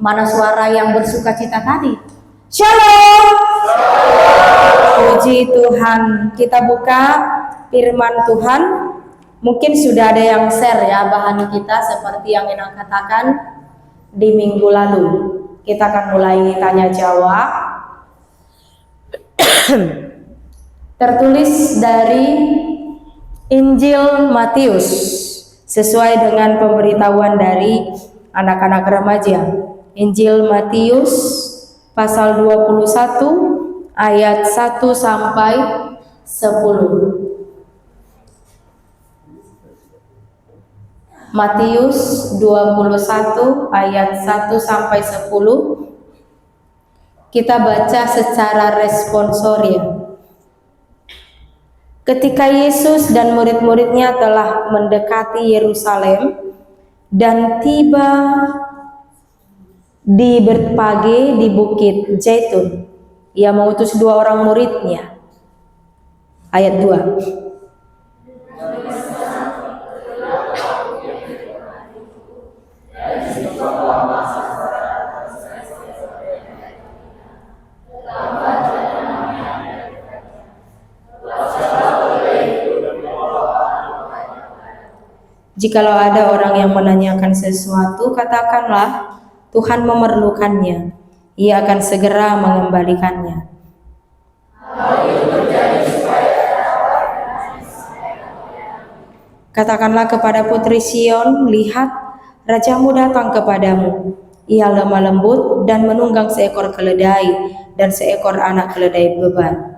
Mana suara yang bersuka cita tadi? Shalom. Puji Tuhan. Kita buka firman Tuhan. Mungkin sudah ada yang share ya bahan kita seperti yang Inang katakan di minggu lalu. Kita akan mulai tanya jawab. Tertulis dari Injil Matius sesuai dengan pemberitahuan dari anak-anak remaja. Injil Matius pasal 21 ayat 1 sampai 10. Matius 21 ayat 1 sampai 10. Kita baca secara responsorial. Ketika Yesus dan murid-muridnya telah mendekati Yerusalem dan tiba di Betfage di Bukit Zaitun, ia mengutus 2 orang muridnya. Ayat 2. Jikalau ada orang yang menanyakan sesuatu, katakanlah, Tuhan memerlukannya. Ia akan segera mengembalikannya. Katakanlah kepada putri Sion, lihat, rajamu datang kepadamu. Ia lemah lembut dan menunggang seekor keledai dan seekor anak keledai beban.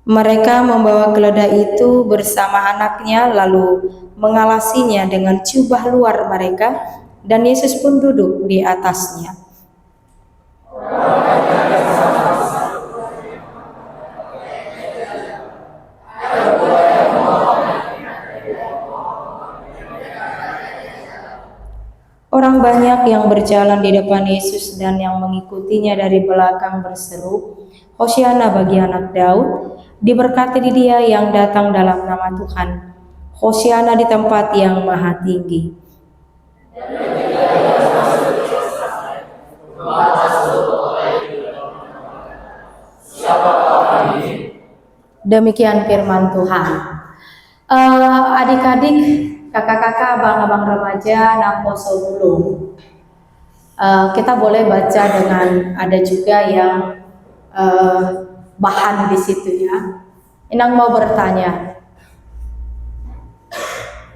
Mereka membawa keledai itu bersama anaknya lalu mengalasinya dengan jubah luar mereka, dan Yesus pun duduk di atasnya. Orang banyak yang berjalan di depan Yesus dan yang mengikutinya dari belakang berseru, Hosiana bagi anak Daud, diberkati Dia yang datang dalam nama Tuhan. Hosiana di tempat yang maha tinggi. Demikian firman Tuhan. Adik-adik, kakak-kakak, abang-abang remaja, naposo dulu. Kita boleh baca dengan ada juga yang bahan di situ ya. Inang mau bertanya,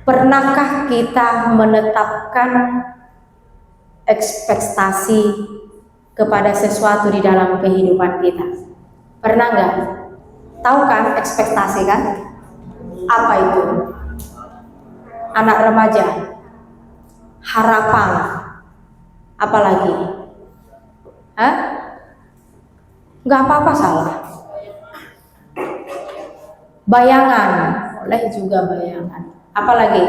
pernahkah kita menetapkan ekspektasi kepada sesuatu di dalam kehidupan kita? Pernah nggak? Tahu kan ekspektasi kan? Apa itu? Anak remaja, harapan, apa lagi? Hah? Nggak apa-apa salah. Bayangan, boleh juga bayangan. Apalagi?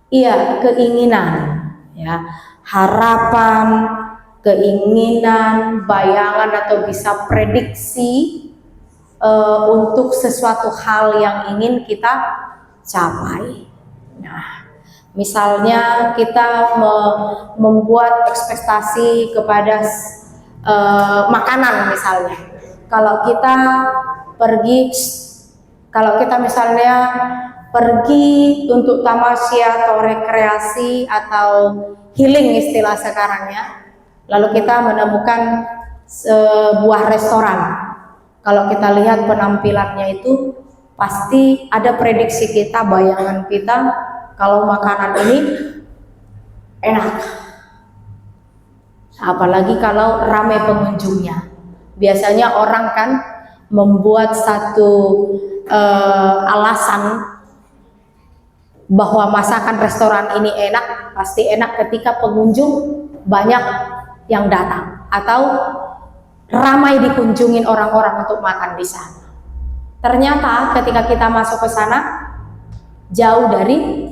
Iya, keinginan, ya, harapan, keinginan, bayangan atau bisa prediksi untuk sesuatu hal yang ingin kita capai. Nah, misalnya kita membuat ekspektasi kepada makanan misalnya. Kalau kita misalnya pergi untuk tamasya atau rekreasi atau healing istilah sekarang ya, lalu kita menemukan sebuah restoran. Kalau kita lihat penampilannya itu pasti ada prediksi kita, bayangan kita kalau makanan ini enak. Apalagi kalau ramai pengunjungnya. Biasanya orang kan membuat satu alasan bahwa masakan restoran ini enak, pasti enak ketika pengunjung banyak yang datang atau ramai dikunjungin orang-orang untuk makan di sana. Ternyata ketika kita masuk ke sana jauh dari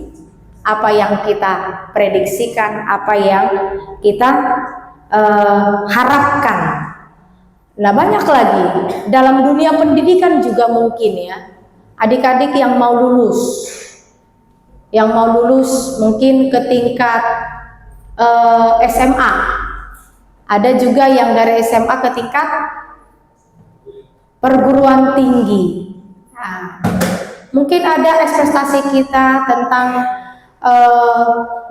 apa yang kita prediksikan, apa yang kita harapkan. Nah, banyak lagi dalam dunia pendidikan juga mungkin ya, adik-adik yang mau lulus mungkin ke tingkat SMA, ada juga yang dari SMA ke tingkat perguruan tinggi. Nah, mungkin ada ekspektasi kita tentang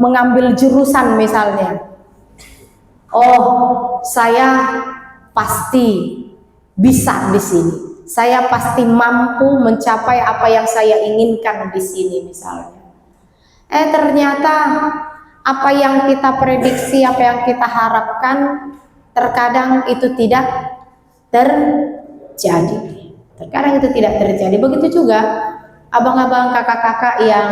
mengambil jurusan misalnya. Oh, saya pasti bisa di sini. Saya pasti mampu mencapai apa yang saya inginkan di sini misalnya. Ternyata apa yang kita prediksi, apa yang kita harapkan terkadang itu tidak terjadi. Terkadang itu tidak terjadi. Begitu juga abang-abang, kakak-kakak yang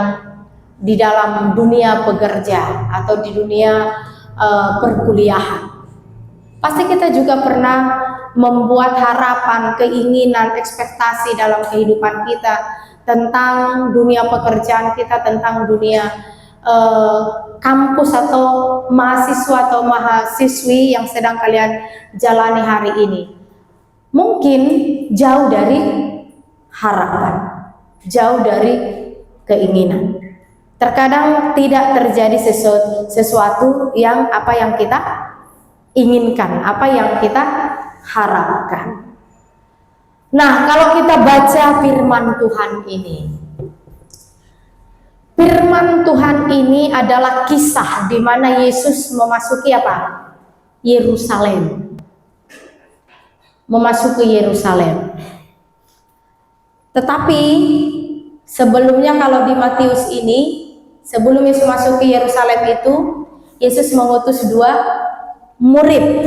di dalam dunia pekerja atau di dunia perkuliahan. Pasti kita juga pernah membuat harapan, keinginan, ekspektasi dalam kehidupan kita tentang dunia pekerjaan kita, tentang dunia kampus atau mahasiswa atau mahasiswi yang sedang kalian jalani hari ini. Mungkin jauh dari harapan, jauh dari keinginan. Terkadang tidak terjadi sesuatu yang apa yang kita inginkan, apa yang kita harapkan. Nah, kalau kita baca firman Tuhan ini, firman Tuhan ini adalah kisah di mana Yesus memasuki apa? Yerusalem. Memasuki Yerusalem. Tetapi sebelumnya kalau di Matius ini, sebelum Yesus masuk ke Yerusalem itu, Yesus mengutus 2 murid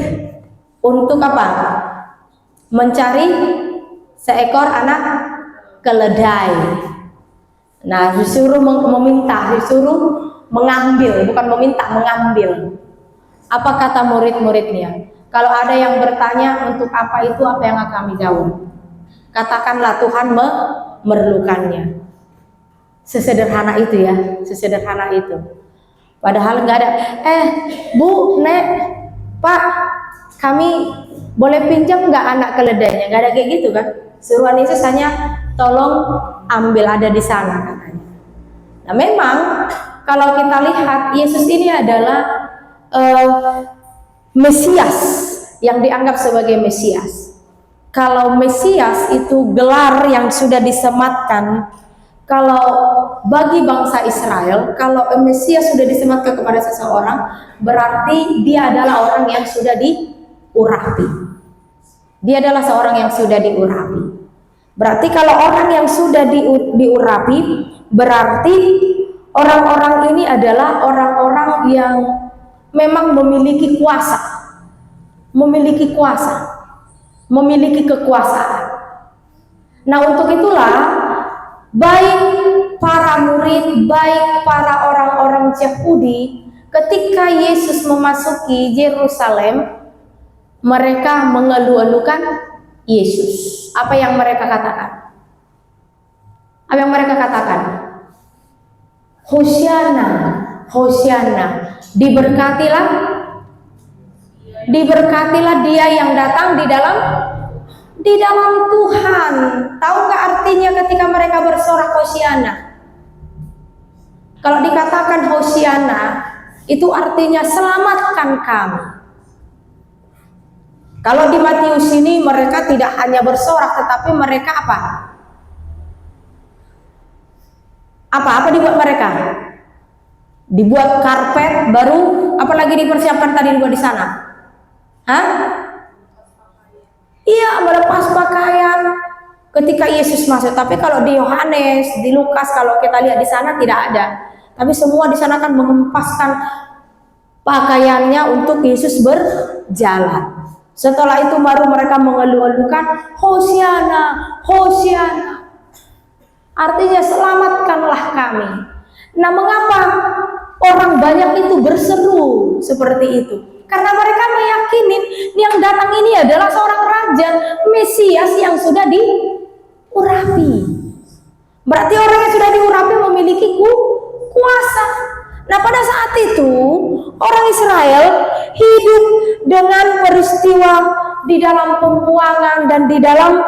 untuk apa? Mencari seekor anak keledai. Nah, disuruh meminta, disuruh mengambil, bukan meminta, mengambil. Apa kata murid-muridnya? Kalau ada yang bertanya untuk apa itu, apa yang akan kami jawab? Katakanlah Tuhan memerlukannya. Sesederhana itu ya, sesederhana itu. Padahal nggak ada, Bu, Nek, Pak, kami boleh pinjam nggak anak keledainya? Nggak ada kayak gitu kan? Suruhan Yesus hanya tolong ambil, ada di sana katanya. Nah, memang kalau kita lihat Yesus ini adalah Mesias, yang dianggap sebagai Mesias. Kalau Mesias itu gelar yang sudah disematkan, kalau bagi bangsa Israel, kalau Mesias sudah disematkan kepada seseorang, berarti dia adalah orang yang sudah diurapi. Dia adalah seorang yang sudah diurapi. Berarti kalau orang yang sudah diurapi, berarti orang-orang ini adalah orang-orang yang memang memiliki kuasa, memiliki kekuasaan. Nah, untuk itulah baik para murid, baik para orang-orang Yahudi, ketika Yesus memasuki Yerusalem, mereka mengeluh-elukan Yesus. Apa yang mereka katakan? Apa yang mereka katakan? Hosiana, Hosiana, diberkatilah dia yang datang di dalam Tuhan. Tahukah artinya ketika mereka bersorak Hosiana? Kalau dikatakan Hosiana, itu artinya selamatkan kami. Kalau di Matius ini mereka tidak hanya bersorak, tetapi mereka apa? Apa dibuat mereka? Dibuat karpet baru, apalagi dipersiapkan tadi dibuat di sana? Hah? Iya, melepas pakaian ketika Yesus masuk. Tapi kalau di Yohanes, di Lukas, kalau kita lihat di sana tidak ada. Tapi semua di sana kan mengempaskan pakaiannya untuk Yesus berjalan. Setelah itu baru mereka mengeluh-elukan Hosiana, Hosiana. Artinya selamatkanlah kami. Nah, mengapa orang banyak itu berseru seperti itu? Karena mereka meyakini yang datang ini adalah seorang raja, Mesias yang sudah diurapi. Berarti orang yang sudah diurapi memiliki kuasa. Nah, pada saat itu orang Israel hidup dengan peristiwa di dalam pembuangan dan di dalam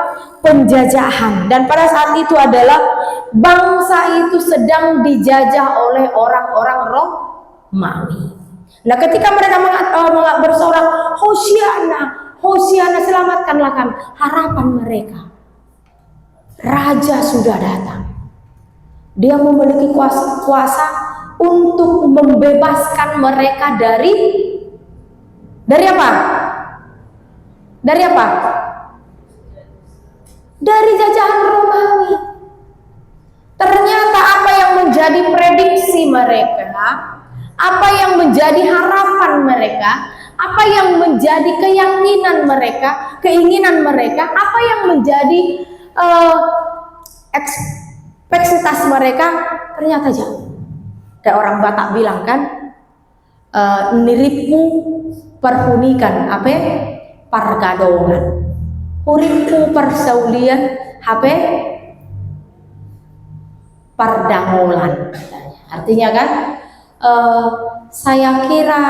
penjajahan. Dan pada saat itu adalah bangsa itu sedang dijajah oleh orang-orang Romawi. Nah, ketika mereka bersorak, Hosiana, Hosiana, selamatkanlah kami. Harapan mereka, Raja sudah datang. Dia memiliki kuasa untuk membebaskan mereka dari apa? Dari apa? Dari jajahan Romawi. Ternyata apa yang menjadi prediksi mereka, apa yang menjadi harapan mereka, apa yang menjadi keyakinan mereka, keinginan mereka, apa yang menjadi ekspektasi mereka, ternyata jauh. Kayak orang Batak bilang kan, niripmu perpunikan apa? Pargadongan. Uripmu persaulian HP pardangolan. Artinya kan, saya kira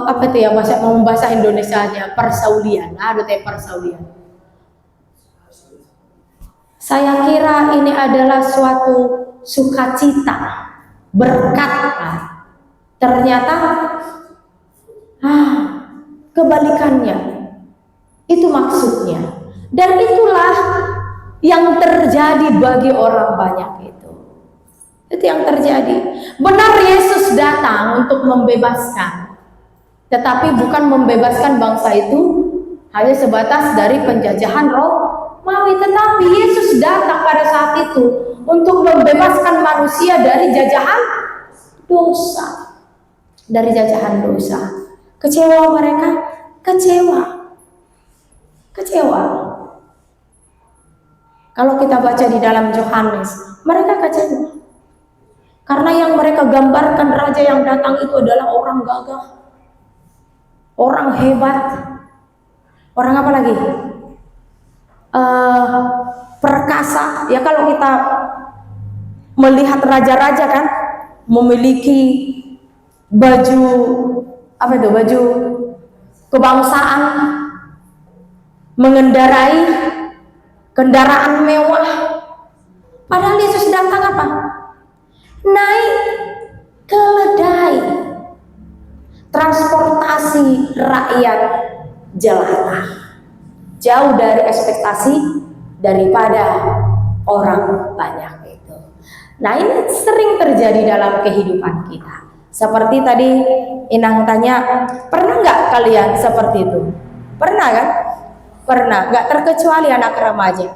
apa itu ya bahasa Indonesianya, persaulian. Aduh teh persaulian. Saya kira ini adalah suatu sukacita, berkat. Ternyata kebalikannya. Itu maksudnya. Dan itulah yang terjadi bagi orang banyak itu. Itu yang terjadi. Benar, Yesus datang untuk membebaskan, tetapi bukan membebaskan bangsa itu hanya sebatas dari penjajahan Romawi, tetapi Yesus datang pada saat itu untuk membebaskan manusia dari jajahan dosa. Dari jajahan dosa. Kecewa mereka? Kecewa. Kalau kita baca di dalam Yohanes, mereka kecewa. Karena yang mereka gambarkan raja yang datang itu adalah orang gagah, orang hebat, orang apa lagi? Perkasa. Ya kalau kita melihat raja-raja kan memiliki baju apa itu? Baju kebangsaan, mengendarai kendaraan mewah. Padahal Yesus datang apa? Naik keledai. Transportasi rakyat jelata. Jauh dari ekspektasi daripada orang banyak itu. Nah, ini sering terjadi dalam kehidupan kita. Seperti tadi Inang tanya, pernah nggak kalian seperti itu? Pernah kan? Pernah, nggak terkecuali anak remaja,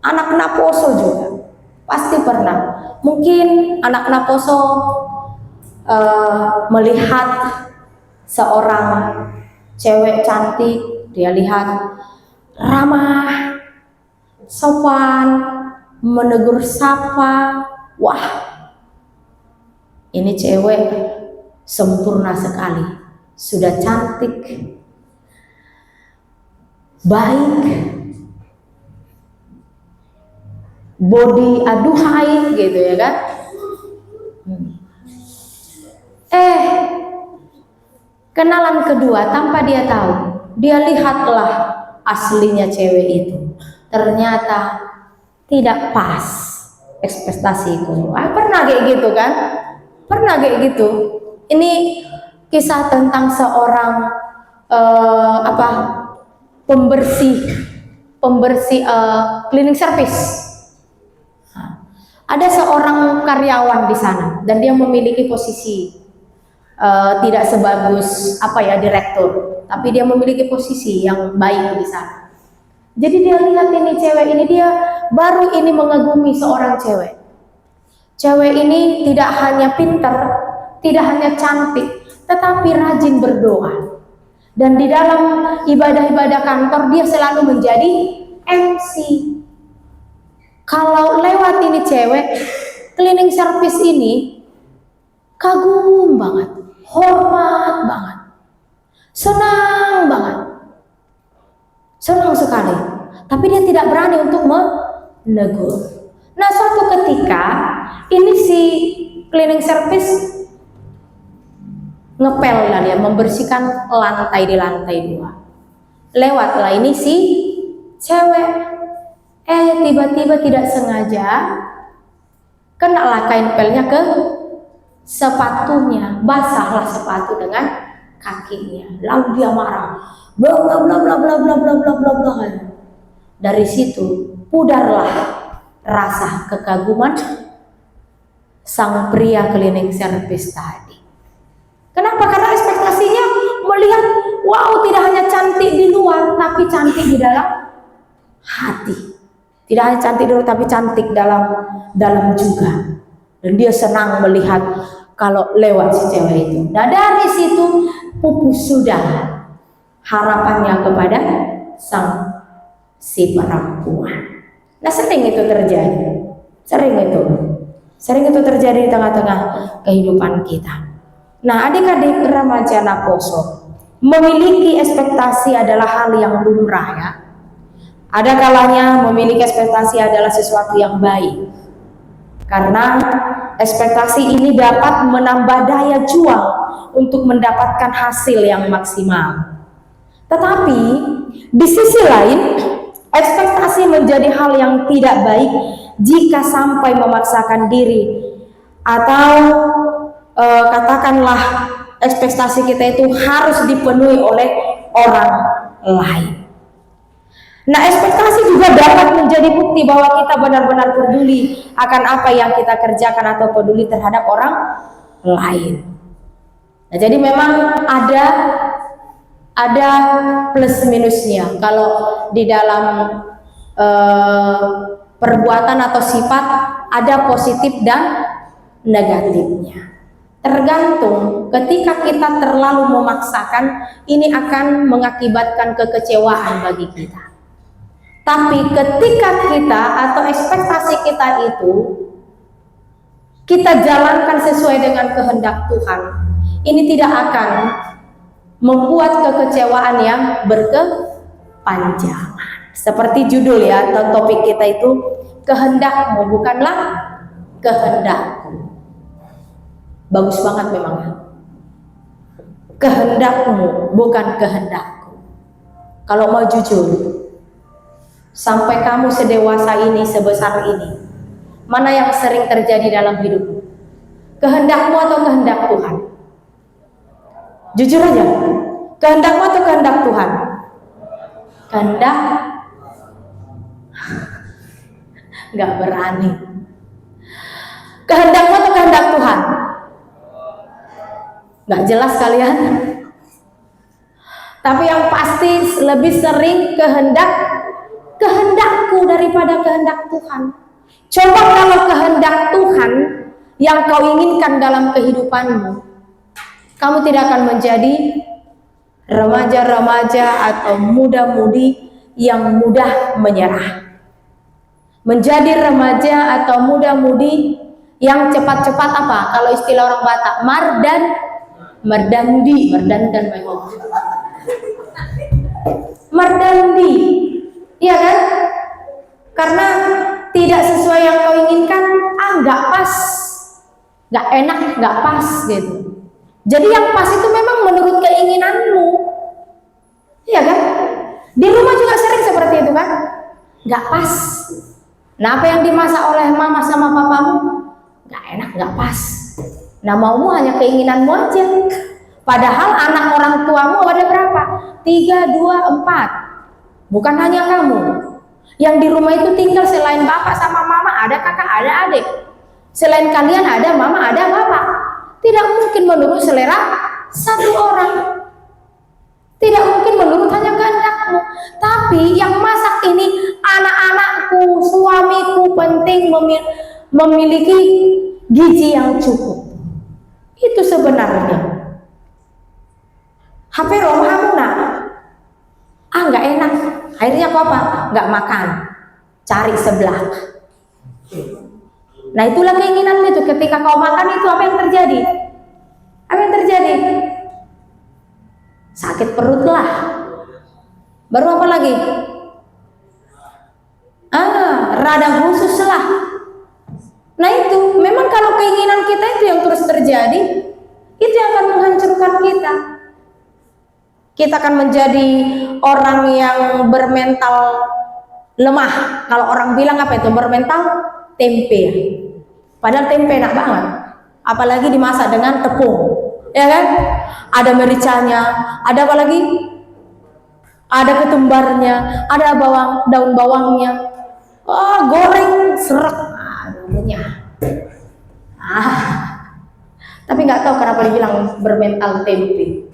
anak naposo juga pasti pernah. Mungkin anak naposo melihat seorang cewek cantik, dia lihat ramah, sopan, menegur sapa, wah, ini cewek sempurna sekali, sudah cantik, baik, body aduhai gitu ya kan. Kenalan kedua tanpa dia tahu, dia lihatlah aslinya cewek itu, ternyata tidak pas ekspektasiku. Pernah kayak gitu kan? Pernah kayak gitu. Ini kisah tentang seorang pembersih cleaning service. Ada seorang karyawan di sana dan dia memiliki posisi tidak sebagus direktur, tapi dia memiliki posisi yang baik di sana. Jadi dia lihat ini cewek ini, dia baru ini mengagumi seorang cewek. Cewek ini tidak hanya pintar, tidak hanya cantik, tetapi rajin berdoa. Dan di dalam ibadah-ibadah kantor dia selalu menjadi MC. Kalau lewat ini cewek cleaning service ini, kagum banget, hormat banget, senang banget, senang sekali. Tapi dia tidak berani untuk menegur. Nah, suatu ketika ini si cleaning service ngepel lah dia, membersihkan lantai di lantai 2. lewatlah ini si cewek. Tiba-tiba tidak sengaja kenalah kain pelnya ke sepatunya, basahlah sepatu dengan kakinya. Lalu dia marah, bla bla bla bla bla bla bla bla bla bla. Dari situ pudarlah rasa kekaguman sang pria cleaning service tadi. Kenapa? Karena ekspektasinya melihat, wow, tidak hanya cantik di luar, tapi cantik di dalam hati. Tidak hanya cantik di luar, tapi cantik dalam juga. Dan dia senang melihat kalau lewat si cewek itu. Nah dari situ pupus sudah harapannya kepada si perempuan. Nah sering itu terjadi, sering itu terjadi di tengah-tengah kehidupan kita. Nah adik-adik remaja Naposo, memiliki ekspektasi adalah hal yang lumrah ya. Ada kalanya memiliki ekspektasi adalah sesuatu yang baik, karena ekspektasi ini dapat menambah daya juang untuk mendapatkan hasil yang maksimal. Tetapi di sisi lain, ekspektasi menjadi hal yang tidak baik jika sampai memaksakan diri atau katakanlah ekspektasi kita itu harus dipenuhi oleh orang lain. Nah, ekspektasi juga dapat menjadi bukti bahwa kita benar-benar peduli akan apa yang kita kerjakan atau peduli terhadap orang lain. Nah, jadi memang ada plus minusnya kalau di dalam perbuatan atau sifat ada positif dan negatifnya. Tergantung, ketika kita terlalu memaksakan, ini akan mengakibatkan kekecewaan bagi kita. Tapi ketika kita atau ekspektasi kita itu kita jalankan sesuai dengan kehendak Tuhan, ini tidak akan membuat kekecewaan yang berkepanjangan. Seperti judul ya atau topik kita itu, kehendakmu bukanlah kehendakku. Bagus banget memang ya. Kehendakmu bukan kehendakku. Kalau mau jujur, sampai kamu sedewasa ini, sebesar ini, mana yang sering terjadi dalam hidupmu? Kehendakmu atau kehendak Tuhan? Jujur aja, kehendakmu atau kehendak Tuhan? Kehendak? Gak berani. Kehendakmu atau kehendak Tuhan? Gak jelas kalian. Tapi yang pasti lebih sering kehendakku daripada kehendak Tuhan. Coba kalau kehendak Tuhan yang kau inginkan dalam kehidupanmu, kamu tidak akan menjadi remaja-remaja atau muda-mudi yang mudah menyerah. Menjadi remaja atau muda-mudi yang cepat-cepat apa? Kalau istilah orang Batak, merdandi, iya kan? Karena tidak sesuai yang kau inginkan, nggak pas, nggak enak, nggak pas gitu. Jadi yang pas itu memang menurut keinginanmu, iya kan? Di rumah juga sering seperti itu kan? Nggak pas. Nah apa yang dimasak oleh mama sama papamu nggak enak, nggak pas. Nah maumu hanya keinginanmu aja. Padahal anak orang tuamu ada berapa? 3, 2, 4. Bukan hanya kamu. Yang di rumah itu tinggal selain bapak sama mama, ada kakak, ada adik. Selain kalian ada mama, ada bapak. Tidak mungkin menurut selera satu orang. Tidak mungkin menurut hanya kehendakmu. Tapi yang masak ini anak-anakku, suamiku, penting memiliki gizi yang cukup. Itu sebenarnya. HP romamu nak, nggak enak. Akhirnya apa? Nggak makan. Cari sebelah. Nah itulah keinginanmu itu. Ketika kau makan itu apa yang terjadi? Apa yang terjadi? Sakit perut lah. Baru apa lagi? Radang khusus lah. Nah itu, memang kalau keinginan kita itu yang terus terjadi, itu yang akan menghancurkan kita. Kita akan menjadi orang yang bermental lemah. Kalau orang bilang apa itu? Bermental tempe. Padahal tempe enak banget. Apalagi dimasak dengan tepung. Ya kan? Ada mericanya, ada apa lagi? Ada ketumbarnya, ada daun bawangnya. Oh, goreng seret. Tapi nggak tahu kenapa dibilang bermental tempe.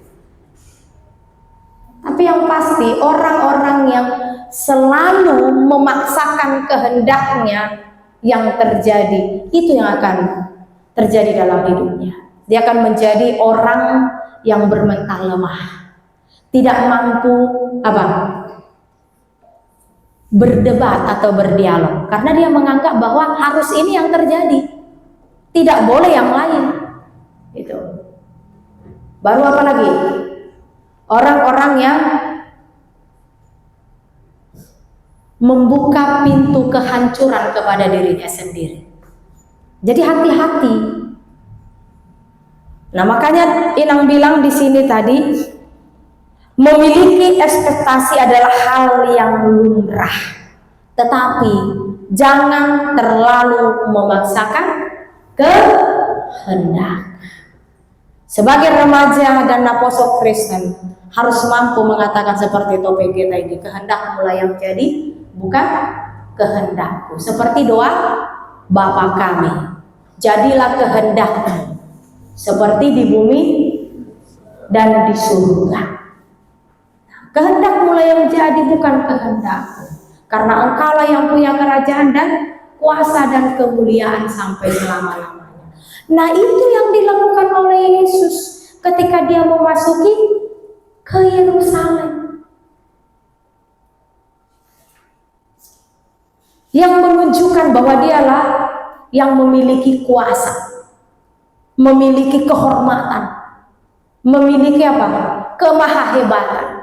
Tapi yang pasti orang-orang yang selalu memaksakan kehendaknya yang terjadi, itu yang akan terjadi dalam hidupnya. Dia akan menjadi orang yang bermental lemah, tidak mampu berdebat atau berdialog, karena dia menganggap bahwa harus ini yang terjadi, tidak boleh yang lain. Itu. Baru apa lagi? Orang-orang yang membuka pintu kehancuran kepada dirinya sendiri. Jadi hati-hati. Nah, makanya Inang bilang di sini tadi, memiliki ekspektasi adalah hal yang lumrah, tetapi jangan terlalu memaksakan kehendak. Sebagai remaja dan naposo Kristen harus mampu mengatakan seperti topeng kita ini, kehendak mulai yang jadi bukan kehendakku. Seperti doa Bapa kami, jadilah kehendakmu seperti di bumi dan di surga. Kehendak mulai yang jadi bukan kehendakku, karena Engkaulah yang punya kerajaan dan kuasa dan kemuliaan sampai selama-lamanya. Nah, itu yang dilakukan oleh Yesus ketika dia memasuki ke Yerusalem, yang menunjukkan bahwa dialah yang memiliki kuasa, memiliki kehormatan, memiliki kemahahebatan.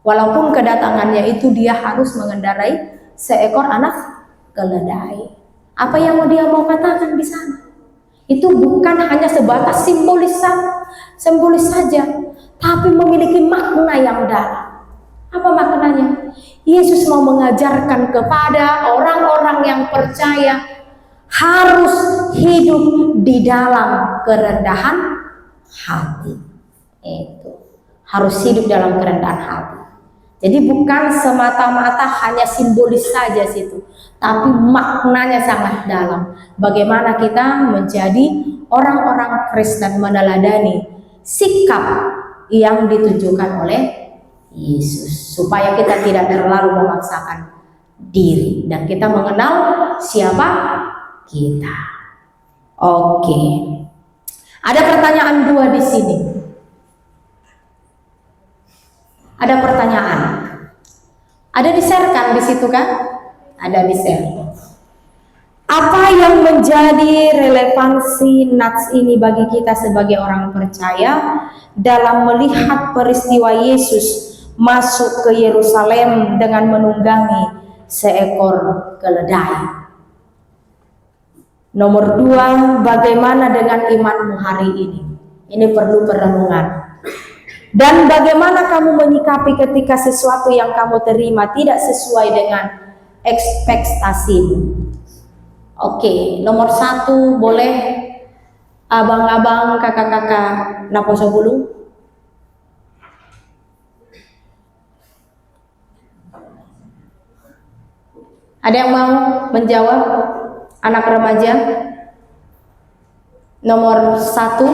Walaupun kedatangannya itu dia harus mengendarai seekor anak keledai. Apa yang dia mau katakan di sana? Itu bukan hanya sebatas simbolis saja, tapi memiliki makna yang dalam. Apa maknanya? Yesus mau mengajarkan kepada orang-orang yang percaya harus hidup di dalam kerendahan hati. Itu harus hidup dalam kerendahan hati. Jadi bukan semata-mata hanya simbolis saja situ, tapi maknanya sangat dalam. Bagaimana kita menjadi orang-orang Kristen meneladani sikap yang ditunjukkan oleh Yesus, supaya kita tidak terlalu memaksakan diri dan kita mengenal siapa kita. Oke. Ada pertanyaan dua di sini. Ada pertanyaan. Ada di-share-kan di situ kan? Ada di-share. Apa yang menjadi relevansi nats ini bagi kita sebagai orang percaya dalam melihat peristiwa Yesus masuk ke Yerusalem dengan menunggangi seekor keledai? Nomor dua, bagaimana dengan imanmu hari ini? Ini perlu perenungan. Dan bagaimana kamu menyikapi ketika sesuatu yang kamu terima tidak sesuai dengan ekspektasimu? Oke, nomor satu, boleh abang-abang, kakak-kakak naposo bulu? Ada yang mau menjawab? Anak remaja? Nomor satu,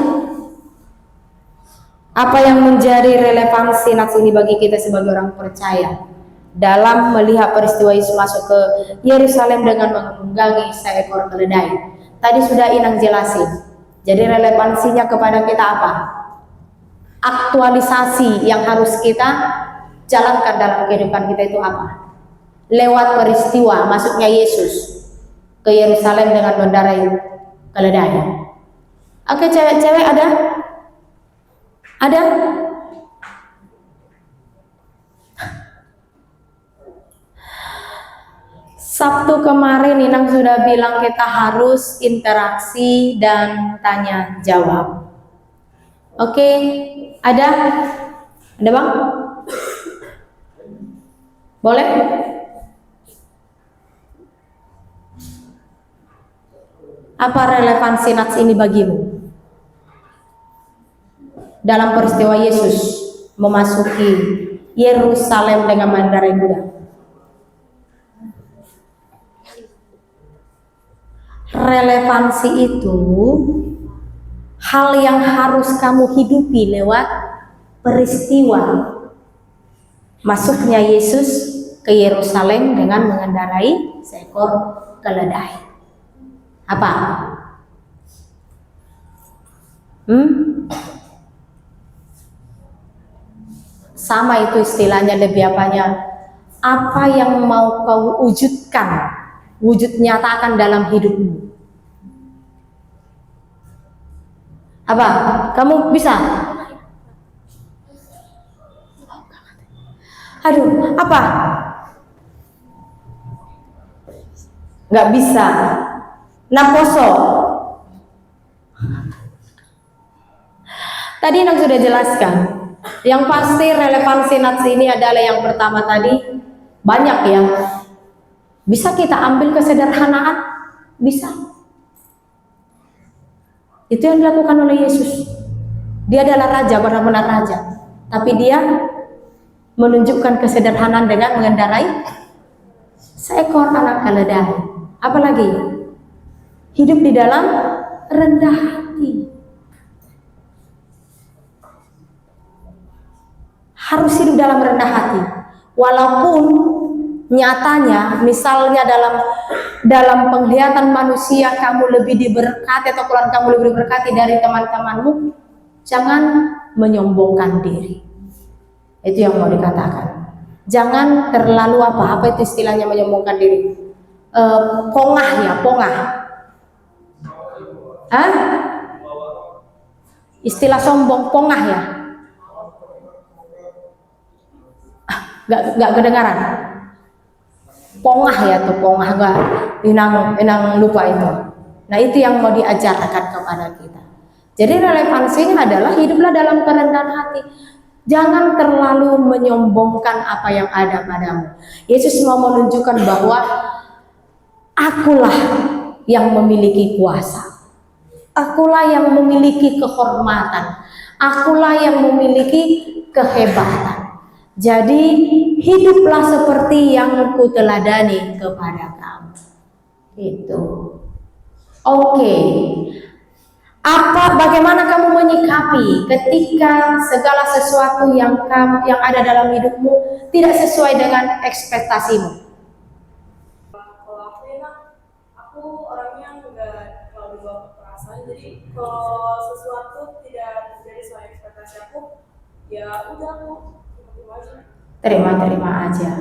apa yang menjadi relevansi nats ini bagi kita sebagai orang percaya dalam melihat peristiwa Yesus masuk ke Yerusalem dengan menunggangi seekor keledai? Tadi sudah Inang jelasin. Jadi relevansinya kepada kita apa? Aktualisasi yang harus kita jalankan dalam kehidupan kita itu apa? Lewat peristiwa masuknya Yesus ke Yerusalem dengan mengendarai keledai. Oke, cewek-cewek ada? Ada? Sabtu kemarin Inang sudah bilang kita harus interaksi dan tanya jawab. Oke, ada? Ada bang? Boleh? Apa relevansi nats ini bagimu dalam peristiwa Yesus memasuki Yerusalem dengan mengendarai kuda? Relevansi itu hal yang harus kamu hidupi lewat peristiwa masuknya Yesus ke Yerusalem dengan mengendarai seekor keledai. Apa? Sama itu istilahnya, lebih apanya? Apa yang mau kau wujudkan, wujud nyatakan dalam hidupmu? Apa? Kamu bisa? Aduh, apa? Nggak bisa. Naposo. Tadi Nang sudah jelaskan. Yang pasti relevansi nats ini adalah yang pertama tadi, banyak ya. Bisa kita ambil kesederhanaan? Bisa. Itu yang dilakukan oleh Yesus. Dia adalah raja, benar-benar raja. Tapi dia menunjukkan kesederhanaan dengan mengendarai seekor anak keledai. Apalagi hidup di dalam rendah hati. Harus hidup dalam rendah hati. Walaupun nyatanya misalnya dalam penglihatan manusia kamu lebih diberkati atau keluarga kamu lebih diberkati dari teman-temanmu, jangan menyombongkan diri. Itu yang mau dikatakan. Jangan terlalu apa itu istilahnya menyombongkan diri. Pongah ya, pongah. Hah? Istilah sombong, pongah ya. Gak kedengaran. Pongah ya tuh, pongah gak. Inang lupa itu. Nah itu yang mau diajarkan kepada kita. Jadi relevansinya adalah hiduplah dalam kerendahan hati. Jangan terlalu menyombongkan apa yang ada padamu. Yesus mau menunjukkan bahwa akulah yang memiliki kuasa. Akulah yang memiliki kehormatan. Akulah yang memiliki kehebatan. Jadi hiduplah seperti yang kuteladani kepada kamu. Itu. Oke. Bagaimana kamu menyikapi ketika segala sesuatu yang ada dalam hidupmu tidak sesuai dengan ekspektasimu? Kalau aku orangnya nggak terlalu bawa perasaan, jadi kalau sesuatu tidak menjadi sesuai ekspektasi aku, ya udah aku terima aja.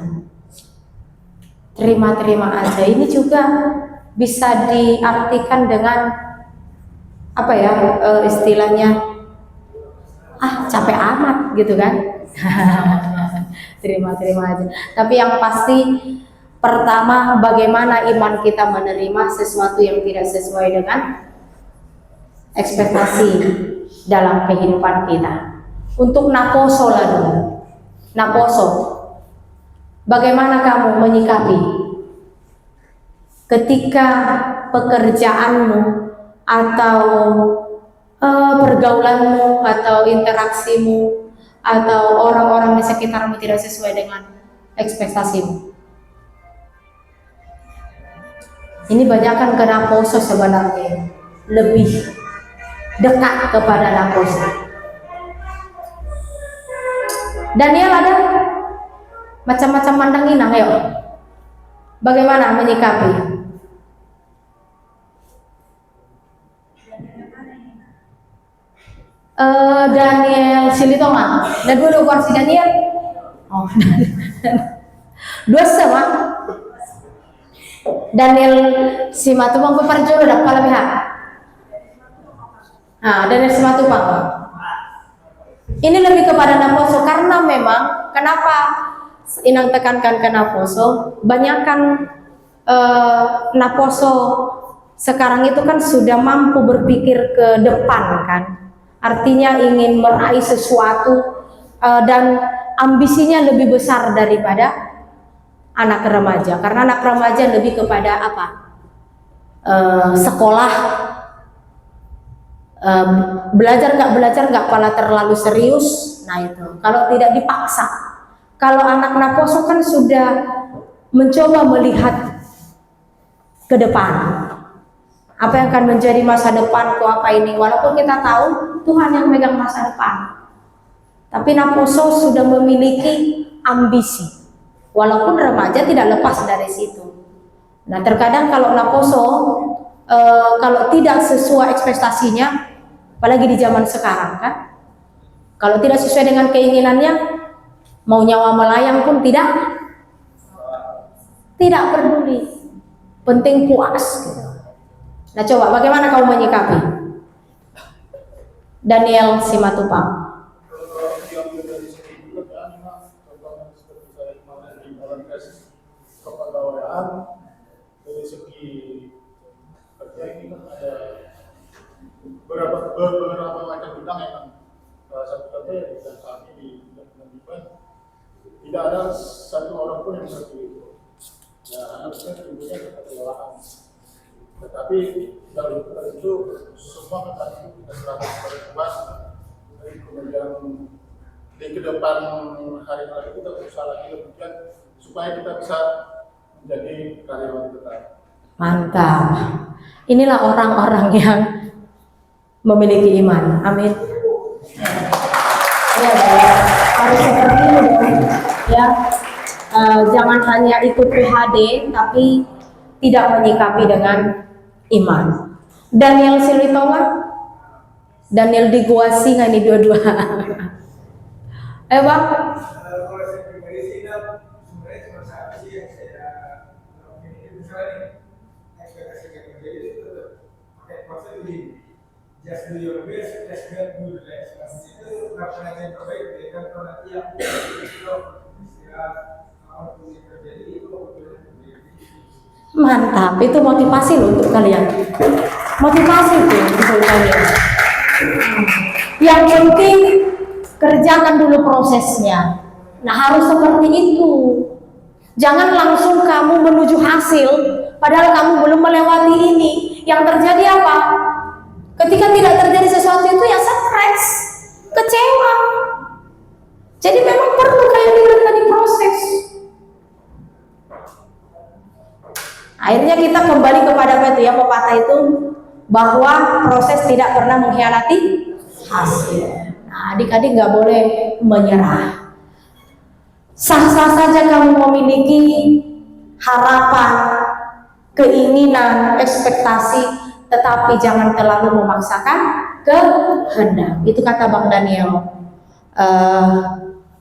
Terima aja. Ini juga bisa diartikan dengan apa ya, istilahnya capek amat gitu kan. terima aja. Tapi yang pasti pertama, bagaimana iman kita menerima sesuatu yang tidak sesuai dengan ekspektasi dalam kehidupan kita. Untuk naposo lah dulu. Naposo, bagaimana kamu menyikapi ketika pekerjaanmu atau pergaulanmu atau interaksimu atau orang-orang di sekitarmu tidak sesuai dengan ekspektasimu? Ini banyakkan ke naposo sebenarnya, lebih dekat kepada naposo. Daniel ada macam-macam mandang inang, ayo. Bagaimana menyikapi? Daniel Silitonga. Dan dua versi Daniel. Oh, dua sama. Daniel Simatupang peparjolo dak pala pihak. Daniel Simatupang. Ini lebih kepada naposo karena memang kenapa inang tekankan ke naposo? Banyakkan naposo sekarang itu kan sudah mampu berpikir ke depan kan. Artinya ingin meraih sesuatu dan ambisinya lebih besar daripada anak remaja, karena anak remaja lebih kepada apa? Sekolah, belajar nggak pala terlalu serius. Nah itu kalau tidak dipaksa. Kalau anak naposo kan sudah mencoba melihat ke depan, apa yang akan menjadi masa depanku, apa ini, walaupun kita tahu Tuhan yang megang masa depan, tapi naposo sudah memiliki ambisi, walaupun remaja tidak lepas dari situ. Nah terkadang kalau naposo kalau tidak sesuai ekspektasinya, apalagi di zaman sekarang kan, kalau tidak sesuai dengan keinginannya, mau nyawa melayang pun tidak peduli, penting puas gitu. Nah coba bagaimana kau menyikapi? Daniel Simatupang. Dari segi kerja ini kan ada beberapa macam bidang yang salah satu contohnya di bidang kami di bidang event tidak ada satu orang pun yang mengerti itu. Ya, harusnya tentunya kita kelelahan. Tetapi kalau itu semua kata itu kita serahkan kepada Tuhan. Jadi kemudian di kedepan hari-hari kita berusaha lagi kemudian supaya kita bisa menjadi karyawan tetap. Mantap. Inilah orang-orang yang memiliki iman. Amin. Ya, harus seperti itu. Ya, jangan hanya ikut PHD, tapi tidak menyikapi dengan iman. Daniel Silitowa, Daniel di Gua Singa ini dua-dua. Bang. Kalau saya pribadi sih sebenarnya cuma satu sih yang saya ini misalnya ekspektasi yang terjadi itu pakai konsep ini just do your best, just get good less. Itu lakukan yang terbaik kan kalau nanti yang itu istilah apapun yang terjadi itu terjadi. Mantap, itu motivasi loh untuk kalian. Motivasi tuh untuk kalian. Yang penting kerjakan dulu prosesnya. Nah harus seperti itu. Jangan langsung kamu menuju hasil, padahal kamu belum melewati ini. Yang terjadi apa? Ketika tidak terjadi sesuatu itu ya stres, kecewa. Jadi memang perlu kayak bilang tadi proses. Akhirnya kita kembali kepada apa itu ya, pepatah itu, bahwa proses tidak pernah mengkhianati hasil. Nah, adik-adik nggak boleh menyerah. Sah-sah saja kamu memiliki harapan, keinginan, ekspektasi, tetapi jangan terlalu memaksakan kehendak. Itu kata Bang Daniel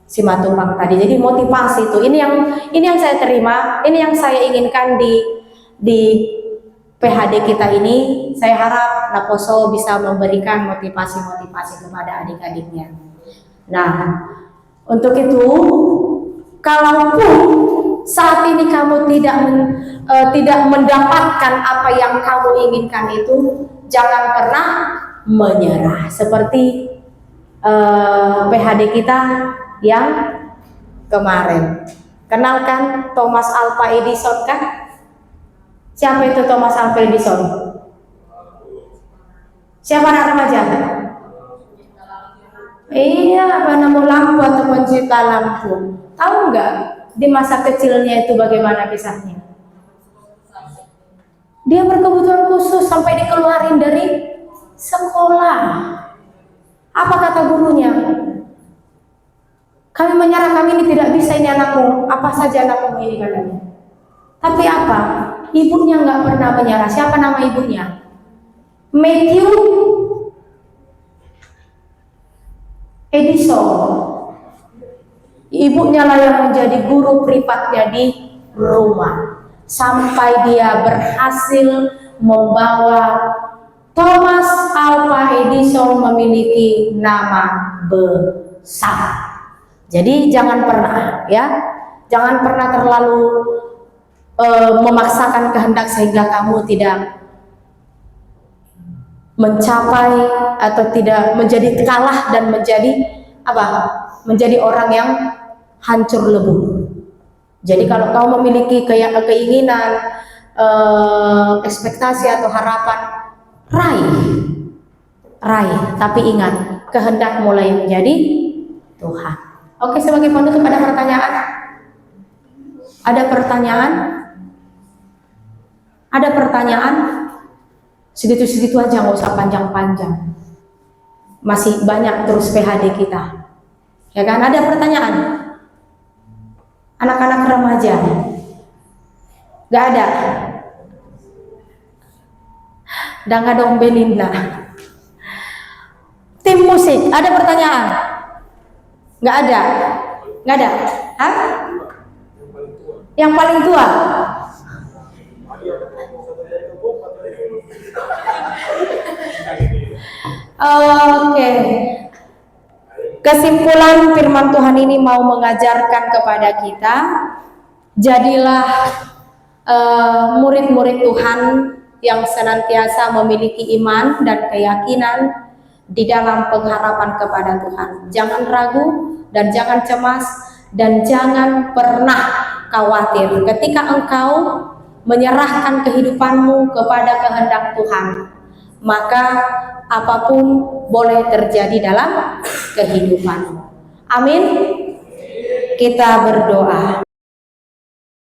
Simatupang tadi. Jadi motivasi itu, ini yang saya terima, ini yang saya inginkan di PHD kita ini. Saya harap Naposo bisa memberikan motivasi-motivasi kepada adik-adiknya. Nah, untuk itu, kalaupun saat ini kamu tidak mendapatkan apa yang kamu inginkan itu, jangan pernah menyerah. Seperti PHD kita yang kemarin. Kenalkan Thomas Alva Edison kan? Siapa itu Thomas Alva Edison? Siapa anak remaja? Iya, penemu lampu atau pencipta lampu. Tahu nggak di masa kecilnya itu bagaimana kisahnya? Dia berkebutuhan khusus sampai dikeluarin dari sekolah. Apa kata gurunya? Kami menyerah, kami ini tidak bisa, ini anakmu. Apa saja anakmu ini katanya. Tapi apa? Ibunya nggak pernah menyerah. Siapa nama ibunya? Matthew Edison. Ibunya lah yang menjadi guru privatnya di rumah. Sampai dia berhasil membawa Thomas Alva Edison memiliki nama besar. Jadi jangan pernah terlalu memaksakan kehendak sehingga kamu tidak mencapai atau tidak menjadi kalah dan menjadi apa? Menjadi orang yang hancur lebur. Jadi kalau kau memiliki keinginan, ekspektasi atau harapan, raih. Tapi ingat, kehendak mulai menjadi Tuhan. Oke, sebagai penutup ada pertanyaan? Ada pertanyaan? Ada pertanyaan? Segitu-segitu aja, nggak usah panjang-panjang. Masih banyak terus PHD kita. Ya kan? Ada pertanyaan? Anak-anak remaja? Gak ada? Dan gak ada Om Belinda. Tim musik, ada pertanyaan? Gak ada? Gak ada? Hah? Yang paling tua? Oke. Kesimpulan firman Tuhan ini mau mengajarkan kepada kita, jadilah murid-murid Tuhan yang senantiasa memiliki iman dan keyakinan di dalam pengharapan kepada Tuhan. Jangan ragu dan jangan cemas dan jangan pernah khawatir ketika engkau menyerahkan kehidupanmu kepada kehendak Tuhan. Maka apapun boleh terjadi dalam kehidupanmu. Amin. Kita berdoa.